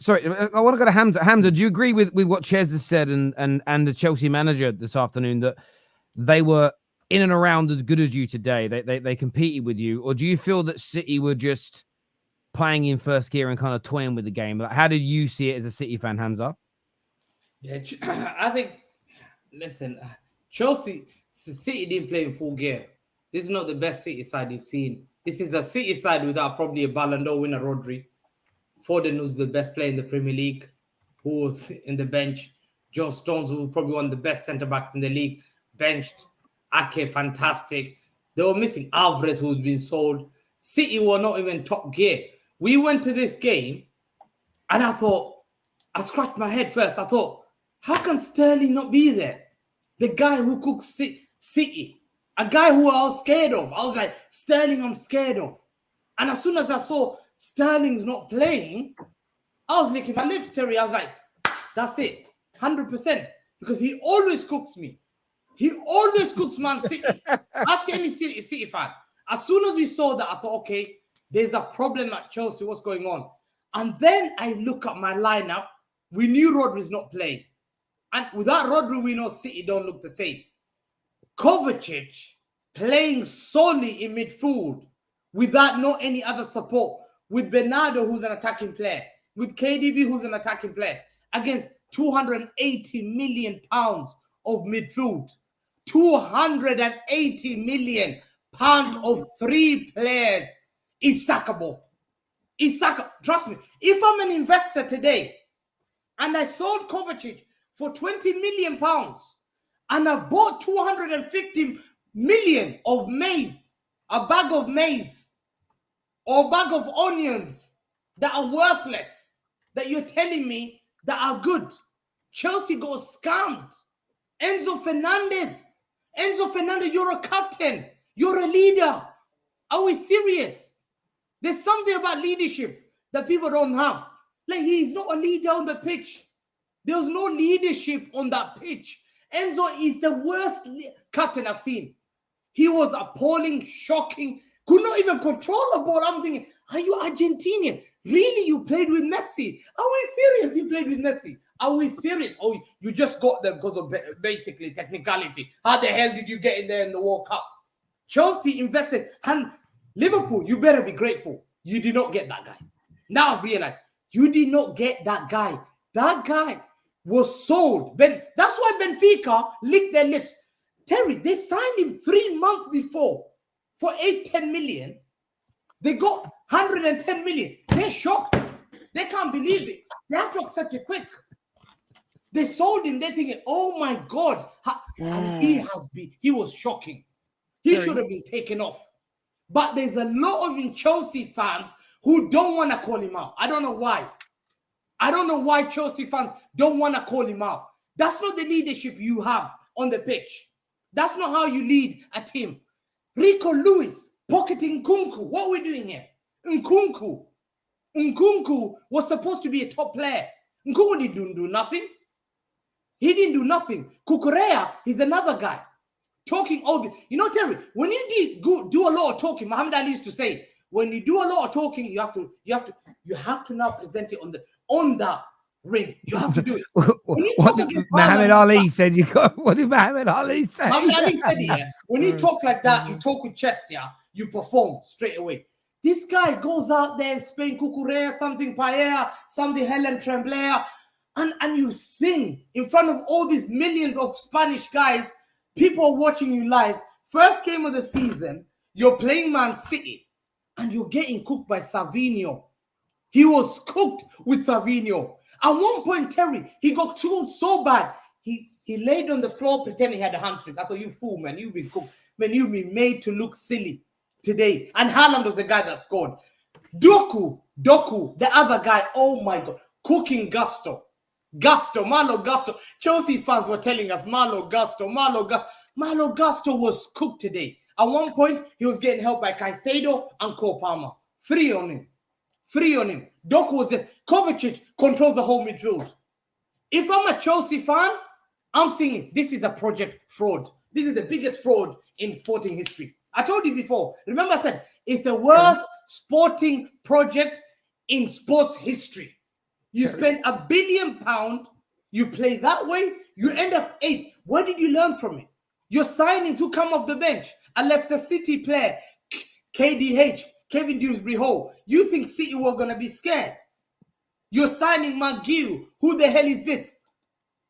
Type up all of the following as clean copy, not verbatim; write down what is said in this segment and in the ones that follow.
sorry, I want to go to Hamza. Hamza, do you agree with what Chez has said and the Chelsea manager this afternoon that they were in and around as good as you today? They competed with you, or do you feel that City were just playing in first gear and kind of toying with the game? Like, how did you see it as a City fan, Hamza? Yeah, I think. Listen, City didn't play in full gear. This is not the best City side you've seen. This is a City side without probably a Ballon d'Or winner, Rodri. Foden was the best player in the Premier League, who was in the bench. John Stones, who was probably one of the best centre-backs in the league, benched. Ake, fantastic. They were missing Alvarez, who's been sold. City were not even top gear. We went to this game, and I scratched my head first. I thought, how can Sterling not be there? The guy who cooks City. A guy who I was scared of. I was like, Sterling, I'm scared of. And as soon as I saw Sterling's not playing, I was licking my lips, Terry. I was like, that's it. 100%. Because he always cooks me. He always cooks Man City. Ask any City fan. As soon as we saw that, I thought, okay, there's a problem at Chelsea. What's going on? And then I look at my lineup. We knew Rodri's not playing. And without Rodri, we know City don't look the same. Kovacic playing solely in midfield without no any other support. With Bernardo, who's an attacking player. With KDB, who's an attacking player. Against 280 million pounds of midfield. 280 million pounds of 3 players is sackable. Trust me. If I'm an investor today and I sold Kovacic for 20 million pounds and I bought 250 million of maize, a bag of maize or a bag of onions that are worthless, that you're telling me that are good. Chelsea got scammed. Enzo Fernandez, you're a captain. You're a leader. Are we serious? There's something about leadership that people don't have. Like, he's not a leader on the pitch. There was no leadership on that pitch. Enzo is the worst captain I've seen. He was appalling, shocking, could not even control the ball. I'm thinking, are you Argentinian? Really, you played with Messi? Are we serious? You played with Messi? Are we serious? Oh, you just got them because of basically technicality. How the hell did you get in there in the World Cup? Chelsea invested. And Liverpool, you better be grateful. You did not get that guy. Now I realize, you did not get that guy. That guy was sold. That's why Benfica licked their lips. Terry, they signed him 3 months before for 10 million. They got 110 million. They're shocked. They can't believe it. They have to accept it quick. They sold him. They're thinking, oh my God. And he was shocking. He should have been taken off. But there's a lot of Chelsea fans who don't want to call him out. I don't know why. I don't know why Chelsea fans don't want to call him out. That's not the leadership you have on the pitch. That's not how you lead a team. Rico Lewis pocketing Nkunku. What are we doing here? Nkunku was supposed to be a top player. Nkunku didn't do nothing. He didn't do nothing. Kukurea, he's another guy. Talking all the... You know, Terry, when you do a lot of talking, Muhammad Ali used to say, when you do a lot of talking, you have to now present it on the ring. You have to do it. What did Muhammad Ali said? What did Muhammad Ali say? Muhammad Ali said, yeah, when you talk like that, you talk with chest, yeah, you perform straight away. This guy goes out there and Spain Cucurella, something Paella, something Helen Tremblay, and you sing in front of all these millions of Spanish guys. People are watching you live. First game of the season, you're playing Man City, and you're getting cooked by Savinho. He was cooked with Savinho. At one point, Terry, he got cooked so bad, he laid on the floor pretending he had a hamstring. I thought, you fool, man, you've been cooked. Man, you've been made to look silly today. And Haaland was the guy that scored. Doku, the other guy, oh my God, cooking Malo Gusto. Chelsea fans were telling us, Malo Gusto was cooked today. At one point, he was getting helped by Caicedo and Cole Palmer. Three on him. Doku was it. Kovacic controls the whole midfield. If I'm a Chelsea fan, I'm saying this is a project fraud. This is the biggest fraud in sporting history. I told you before. Remember I said, it's the worst sporting project in sports history. You spend £1 billion, you play that way, you end up 8th. What did you learn from it? Your signings who come off the bench, unless the City player, KDH, Kevin Dewsbury Hall, you think City were going to be scared? You're signing McGill. Who the hell is this?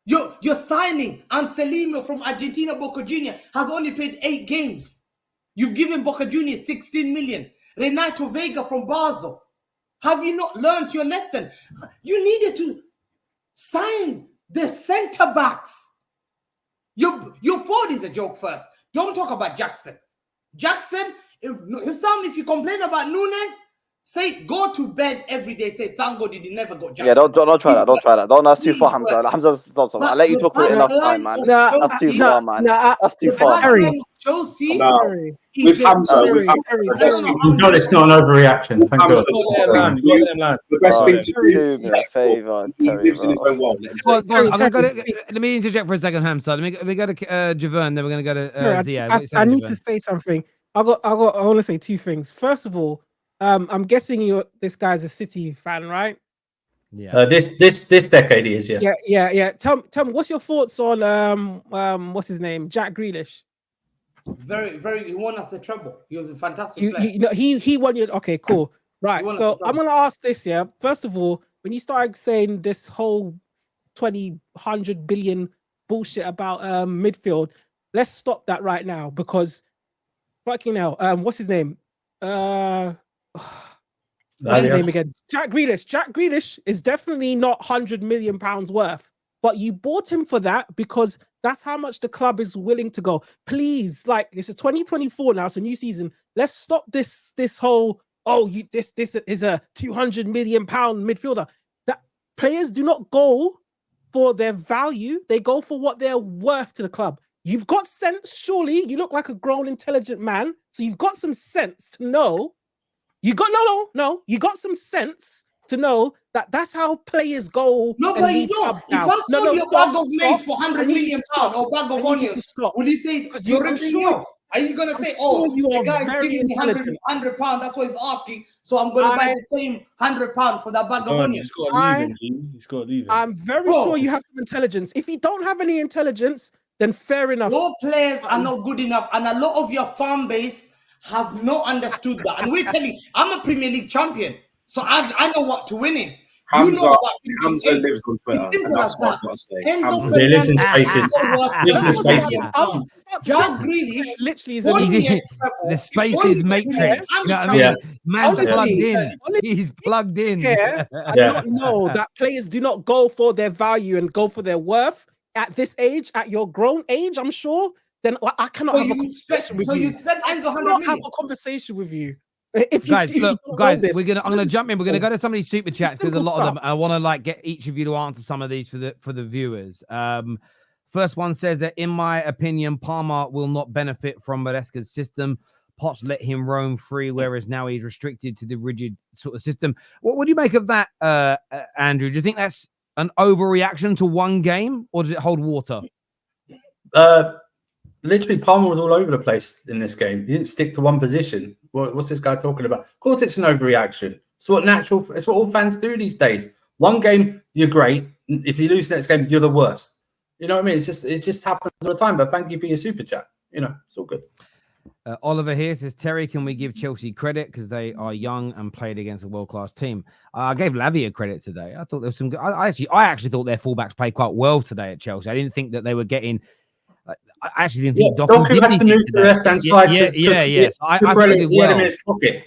You're signing Anselmo from Argentina. Boca Junior has only played 8 games. You've given Boca Junior 16 million. Renato Vega from Basel. Have you not learned your lesson? You needed to sign the centre backs. Your forward is a joke first. Don't talk about Jackson. Jackson, if you complain about Nunes, say, go to bed every day. Say, thank God you never got Jackson. Yeah, don't try that. Don't try that. Don't ask too far, Hamza. Hamza, stop. I'll let you talk for enough time, man. That's too far, man. That's too far. Chelsea. With Hamza, no, it's not an overreaction. Thank God. The best thing to do. Do me a favour, He lives in his own world. Let me interject for a second, Hamza. Let me go to Javern, then we're going to go to Ziad. I need to say something. I want to say 2 things. First of all, I'm guessing this guy's a City fan, right? Yeah. This decade he is, yeah. Yeah. Tell me, what's your thoughts on what's his name, Jack Grealish? Very, very. He won us the treble. He was a fantastic player. He won you. Okay, cool. Right. So I'm gonna ask this. Yeah. First of all, when you started saying this whole 100 billion bullshit about midfield, let's stop that right now because fucking hell. What's his name? What's his name again? Jack Grealish. Jack Grealish is definitely not £100 million worth, but you bought him for that because that's how much the club is willing to go. Please, like, it's a 2024 now, it's a new season. Let's stop this whole this is a £200 million midfielder. That players do not go for their value; they go for what they're worth to the club. You've got sense, surely. You look like a grown, intelligent man, so you've got some sense to know. You got no. You got some sense to know that that's how players go. No, but you don't. If I sold your bag of maize for £100 million or bag of onions, will you say you're ripping me off? Are you gonna say, the guy's giving me £100? That's what he's asking, so I'm gonna buy the same £100 for that bag of onions? I'm very sure you have some intelligence. If you don't have any intelligence, then fair enough. Your players are not good enough, and a lot of your fan base have not understood that. And we're telling you, I'm a Premier League champion, so I know what to win is. Hamza lives on Twitter, and that's what I've got to say. He lives in spaces. Jack Grealish literally is the spaces matrix. You know what I mean? Man's plugged in. He's plugged in. I don't know that players do not go for their value and go for their worth at this age, at your grown age, I'm sure. Then I cannot have a conversation with you. So you spent Enzo 100 million. Have a conversation with you. Guys, I'm gonna jump in. We're gonna go to some of these super chats. There's a lot of them. I want to get each of you to answer some of these for the viewers. First one says that in my opinion, Palmer will not benefit from Maresca's system. Potts let him roam free, whereas now he's restricted to the rigid sort of system. What do you make of that, Andrew? Do you think that's an overreaction to one game, or does it hold water? Literally, Palmer was all over the place in this game. He didn't stick to one position. What's this guy talking about? Of course, it's an overreaction. It's what all fans do these days. One game, you're great. If you lose the next game, you're the worst. You know what I mean? It just happens all the time. But thank you for your super chat. It's all good. Oliver here says, Terry, can we give Chelsea credit because they are young and played against a world-class team? I gave Lavia credit today. I thought there was some good. I actually thought their fullbacks played quite well today at Chelsea. I didn't think that they were getting. I actually didn't think Doku had to move to the left-hand side. Yes. I thought they did well. He had him in his pocket.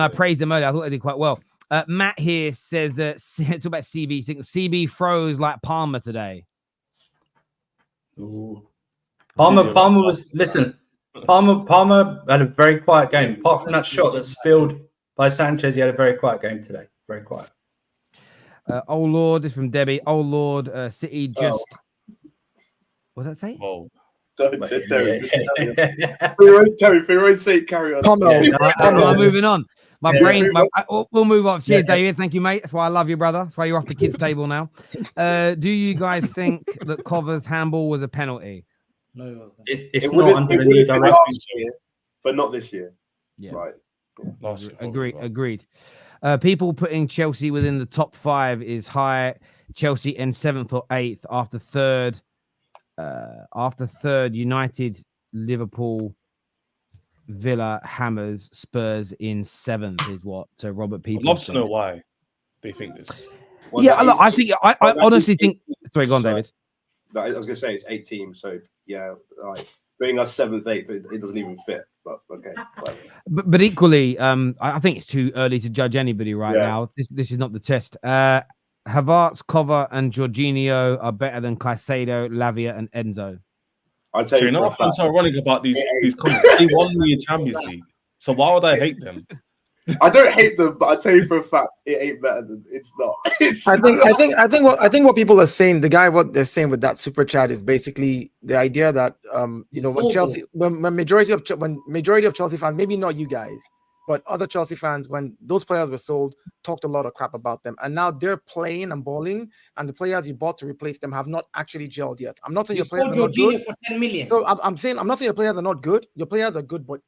I praised them earlier. I thought they did quite well. Matt here says, talk about CB. CB froze like Palmer today. Ooh. Palmer was, listen, Palmer had a very quiet game. Apart from that shot that spilled by Sanchez, he had a very quiet game today. Very quiet. Oh, Lord, this is from Debbie. Oh, Lord, City just... What does that say? Oh, don't Terry. Terry, for your own sake, carry on. I'm moving on. My brain. We'll move on. Cheers, David. Thank you, mate. That's why I love you, brother. That's why you're off the kids' table now. Do you guys think that Cover's handball was a penalty? No, it wasn't. It's not under the new direction, but not this year. Yeah. Right. Yeah. Agreed. People putting Chelsea within the top 5 is high. Chelsea in 7th or 8th after third. United, Liverpool, Villa, Hammers, Spurs in 7th is what Robert People. I'd love to know why they think this. Well, Yeah, look, I honestly think. Sorry, go on, David. I was gonna say it's 8 teams, so yeah, like being us 7th, 8th, it doesn't even fit. But okay. But equally, I think it's too early to judge anybody right now. This is not the test. Havertz, Cover, and Jorginho are better than Caicedo, Lavia, and Enzo. I'd say you know what fans are running about these comments. They won the Champions League, so why would I hate them? I don't hate them, but I tell you for a fact, it ain't better than it's not. I think what people are saying, what they're saying with that super chat is basically the idea that when majority of Chelsea fans, maybe not you guys, but other Chelsea fans, when those players were sold, talked a lot of crap about them, and now they're playing and balling, and the players you bought to replace them have not actually gelled yet. I'm not saying your players are not good. For 10 million. So I'm not saying your players are not good. Your players are good, but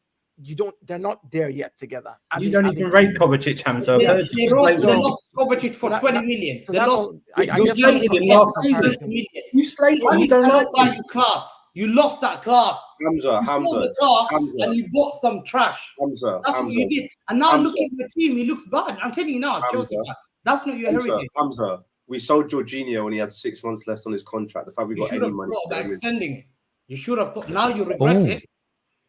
they're not there yet together. You don't even rate Kovacic, Hamza. They lost Kovacic for 20 million. So they lost. You slated him last season. You slated him. You don't like that class. You lost that class. Hamza, the class, and you bought some trash. That's what you did. And now look at the team. He looks bad. I'm telling you now, it's Chelsea. That's not your heritage. Hamza, we sold Jorginho when he had 6 months left on his contract. The fact we got any money by extending. You should have thought. Now you regret it.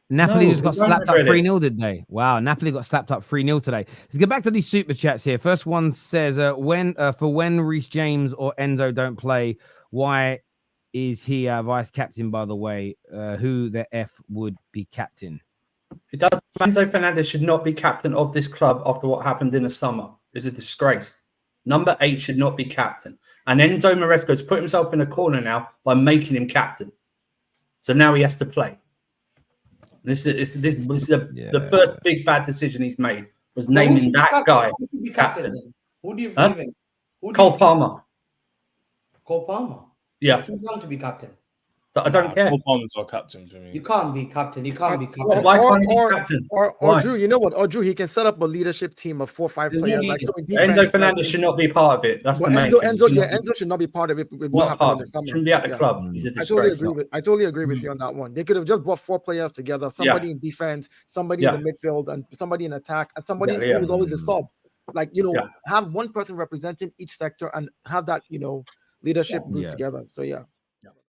Napoli just got slapped up 3-0, did they? Wow, Napoli got slapped up 3-0 today. Let's get back to these super chats here. First one says, when Reece James or Enzo don't play, why is he vice captain, by the way? Who the F would be captain? It does. Enzo Fernandez should not be captain of this club after what happened in the summer. It's a disgrace. Number 8 should not be captain. And Enzo Maresca has put himself in a corner now by making him captain. So now he has to play. This is the first big bad decision he's made, was naming that guy captain. Who do you believe in? Cole Palmer. Cole Palmer? Yeah. He's too young to be captain. I don't care. Cole Palmer's our captain for me. You can't be captain. Why can't he be captain? Or Drew, you know what? Or Drew, he can set up a leadership team of 4 or 5 players. Enzo Fernandez should not be part of it. That's the main thing. Enzo should not be part of it. Not part of it. Shouldn't be at the club. He's a disgrace. I totally agree with you on that one. They could have just brought 4 players together, somebody in defense, somebody in the midfield, and somebody in attack, and somebody who was always a sub. Have one person representing each sector and have that, leadership group together. So